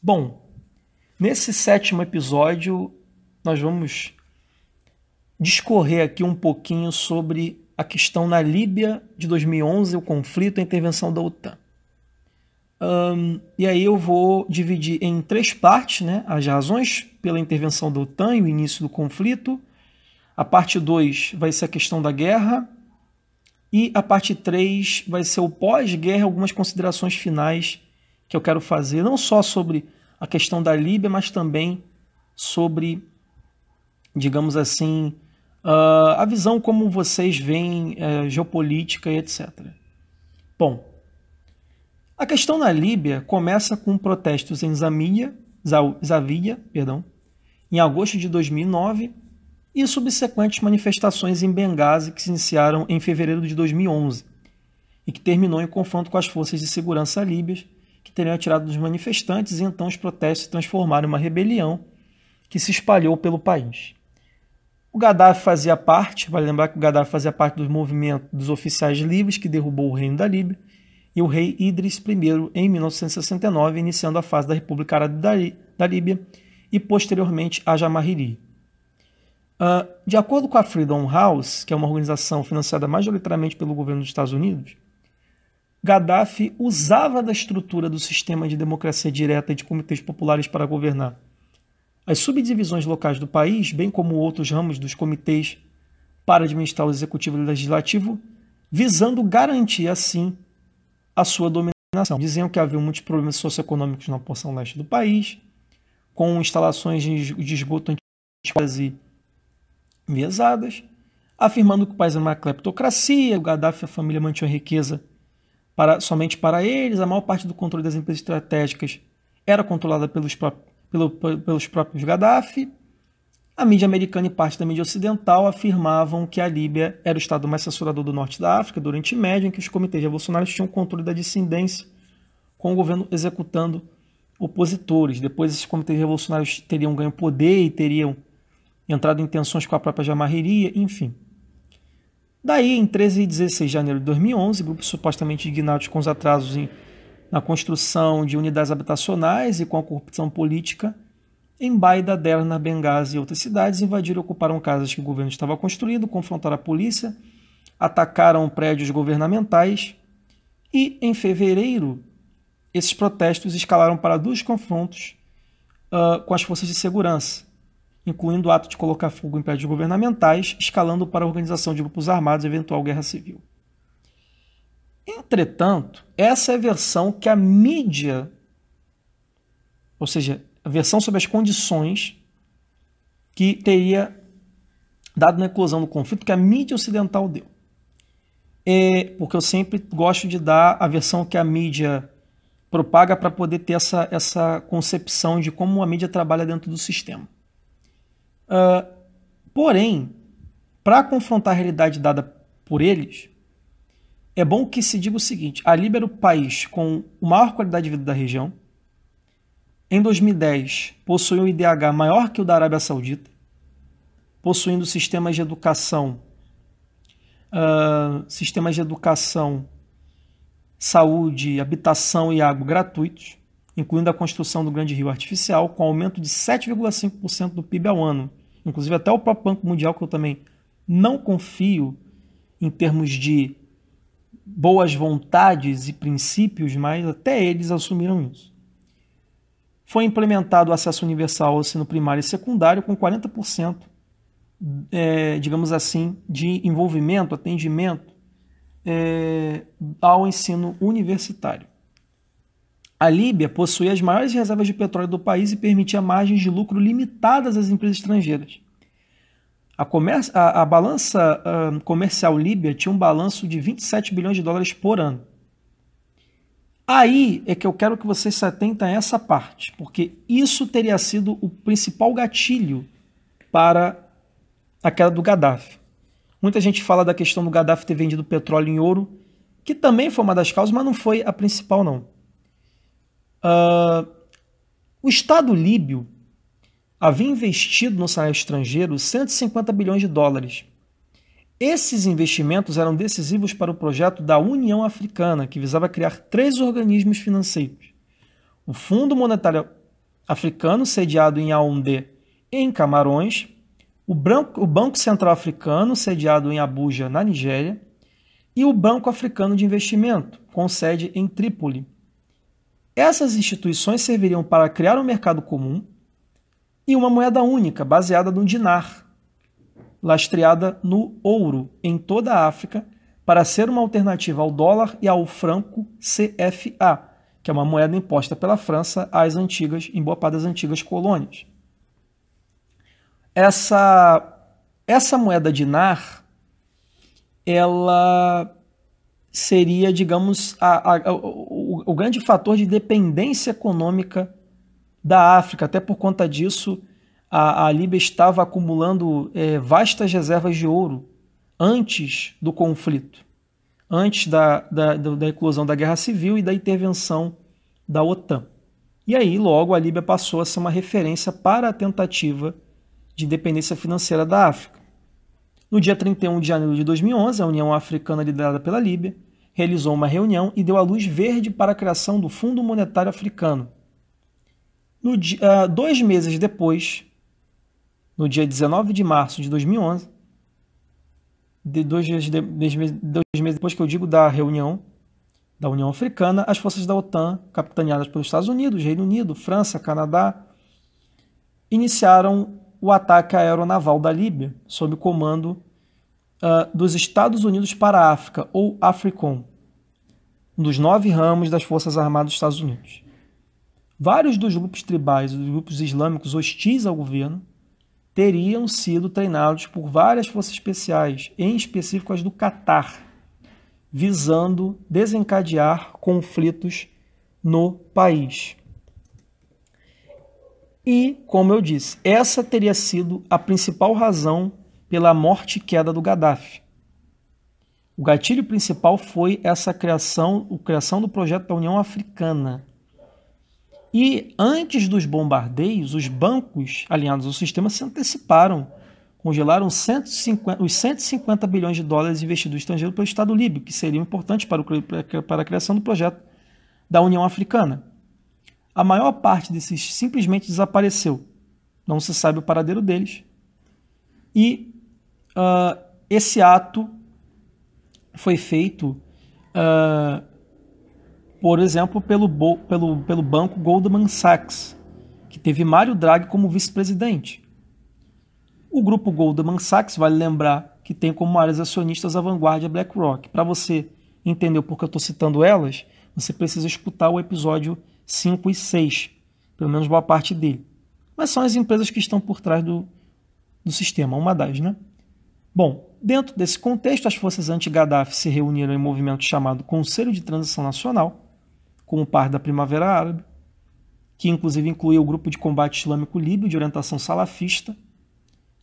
Bom, nesse sétimo episódio, nós vamos discorrer aqui um pouquinho sobre a questão na Líbia de 2011, o conflito e a intervenção da OTAN. E aí eu vou dividir em três partes, né? As razões pela intervenção da OTAN e o início do conflito. A parte 2 vai ser a questão da guerra. E a parte 3 vai ser o pós-guerra, algumas considerações finais que eu quero fazer, não só sobre a questão da Líbia, mas também sobre, digamos assim, a visão como vocês veem geopolítica e etc. Bom, a questão na Líbia começa com protestos em Zawiya, em agosto de 2009, e subsequentes manifestações em Benghazi que se iniciaram em fevereiro de 2011 e que terminou em confronto com as forças de segurança líbias, que teriam atirado dos manifestantes, e então os protestos se transformaram em uma rebelião que se espalhou pelo país. O Gaddafi fazia parte, vale lembrar que o Gaddafi fazia parte do movimento dos oficiais livres que derrubou o reino da Líbia, e o rei Idris I em 1969, iniciando a fase da República Árabe da Líbia e posteriormente a Jamahiri. De acordo com a Freedom House, que é uma organização financiada majoritariamente pelo governo dos Estados Unidos, Gaddafi usava da estrutura do sistema de democracia direta e de comitês populares para governar as subdivisões locais do país, bem como outros ramos dos comitês para administrar o executivo e o legislativo, visando garantir, assim, a sua dominação. Diziam que havia muitos problemas socioeconômicos na porção leste do país, com instalações de esgoto antiquadas e enviesadas, afirmando que o país era uma cleptocracia, o Gaddafi e a família mantinham riqueza somente para eles, a maior parte do controle das empresas estratégicas era controlada pelos próprios Gaddafi. A mídia americana e parte da mídia ocidental afirmavam que a Líbia era o estado mais censurador do norte da África, do Oriente Médio, em que os comitês revolucionários tinham controle da dissidência, com o governo executando opositores. Depois esses comitês revolucionários teriam ganho poder e teriam entrado em tensões com a própria Jamahiri, enfim. Daí, em 13 e 16 de janeiro de 2011, grupos supostamente indignados com os atrasos na construção de unidades habitacionais e com a corrupção política em Baida, Derna, Benghazi e outras cidades, invadiram e ocuparam casas que o governo estava construindo, confrontaram a polícia, atacaram prédios governamentais e, em fevereiro, esses protestos escalaram para 2 confrontos com as forças de segurança, incluindo o ato de colocar fogo em prédios governamentais, escalando para a organização de grupos armados e eventual guerra civil. Entretanto, essa é a versão que a mídia, ou seja, a versão sobre as condições que teria dado na eclosão do conflito, que a mídia ocidental deu. Porque eu sempre gosto de dar a versão que a mídia propaga para poder ter essa concepção de como a mídia trabalha dentro do sistema. Porém, para confrontar a realidade dada por eles, é bom que se diga o seguinte: a Líbia era o país com a maior qualidade de vida da região. Em 2010, possuía um IDH maior que o da Arábia Saudita, possuindo sistemas de educação, saúde, habitação e água gratuitos, incluindo a construção do Grande Rio Artificial, com aumento de 7,5% do PIB ao ano. Inclusive até o próprio Banco Mundial, que eu também não confio em termos de boas vontades e princípios, mas até eles assumiram isso. Foi implementado o acesso universal ao ensino primário e secundário, com 40%, digamos assim, de envolvimento, atendimento ao ensino universitário. A Líbia possuía as maiores reservas de petróleo do país e permitia margens de lucro limitadas às empresas estrangeiras. A balança comercial líbia tinha um balanço de 27 bilhões de dólares por ano. Aí é que eu quero que vocês se atentem a essa parte, porque isso teria sido o principal gatilho para a queda do Gaddafi. Muita gente fala da questão do Gaddafi ter vendido petróleo em ouro, que também foi uma das causas, mas não foi a principal, não. O Estado líbio havia investido no cenário estrangeiro 150 bilhões de dólares. Esses investimentos eram decisivos para o projeto da União Africana, que visava criar 3 organismos financeiros: o Fundo Monetário Africano, sediado em Yaoundé, em Camarões, o Banco Central Africano, sediado em Abuja, na Nigéria, e o Banco Africano de Investimento, com sede em Trípoli. Essas instituições serviriam para criar um mercado comum e uma moeda única, baseada no dinar, lastreada no ouro, em toda a África, para ser uma alternativa ao dólar e ao franco CFA, que é uma moeda imposta pela França em boa parte das antigas colônias. Essa moeda dinar, ela seria, digamos, o grande fator de dependência econômica da África. Até por conta disso, a Líbia estava acumulando vastas reservas de ouro antes do conflito, antes da eclosão da Guerra Civil e da intervenção da OTAN. E aí, logo, a Líbia passou a ser uma referência para a tentativa de independência financeira da África. No dia 31 de janeiro de 2011, a União Africana, liderada pela Líbia, realizou uma reunião e deu a luz verde para a criação do Fundo Monetário Africano. 2 meses depois, no dia 19 de março de 2011, dois meses depois que eu digo da reunião da União Africana, as forças da OTAN, capitaneadas pelos Estados Unidos, Reino Unido, França, Canadá, iniciaram o ataque aeronaval da Líbia, sob o comando dos Estados Unidos para a África, ou AFRICOM, um dos 9 ramos das Forças Armadas dos Estados Unidos. Vários dos grupos tribais e dos grupos islâmicos hostis ao governo teriam sido treinados por várias forças especiais, em específico as do Catar, visando desencadear conflitos no país. E, como eu disse, essa teria sido a principal razão pela morte e queda do Gaddafi. O gatilho principal foi essa criação do projeto da União Africana. E antes dos bombardeios, os bancos alinhados ao sistema se anteciparam, congelaram os 150 bilhões de dólares investidos estrangeiro pelo Estado líbio, que seriam importantes para a criação do projeto da União Africana. A maior parte desses simplesmente desapareceu. Não se sabe o paradeiro deles. E esse ato foi feito, por exemplo, pelo banco Goldman Sachs, que teve Mário Draghi como vice-presidente. O grupo Goldman Sachs, vale lembrar, que tem como maiores acionistas a Vanguard e a BlackRock. Para você entender o porquê eu estou citando elas, você precisa escutar o episódio 5 e 6, pelo menos boa parte dele. Mas são as empresas que estão por trás do sistema, uma das, né? Bom, dentro desse contexto, as forças anti-Gaddafi se reuniram em um movimento chamado Conselho de Transição Nacional, como parte da Primavera Árabe, que inclusive incluía o grupo de combate islâmico líbio de orientação salafista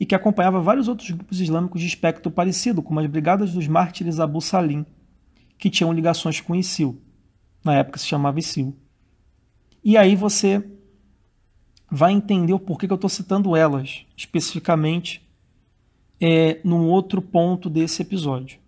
e que acompanhava vários outros grupos islâmicos de espectro parecido, como as Brigadas dos Mártires Abu Salim, que tinham ligações com ISIL. Na época se chamava ISIL. E aí você vai entender o porquê que eu estou citando elas, especificamente num outro ponto desse episódio.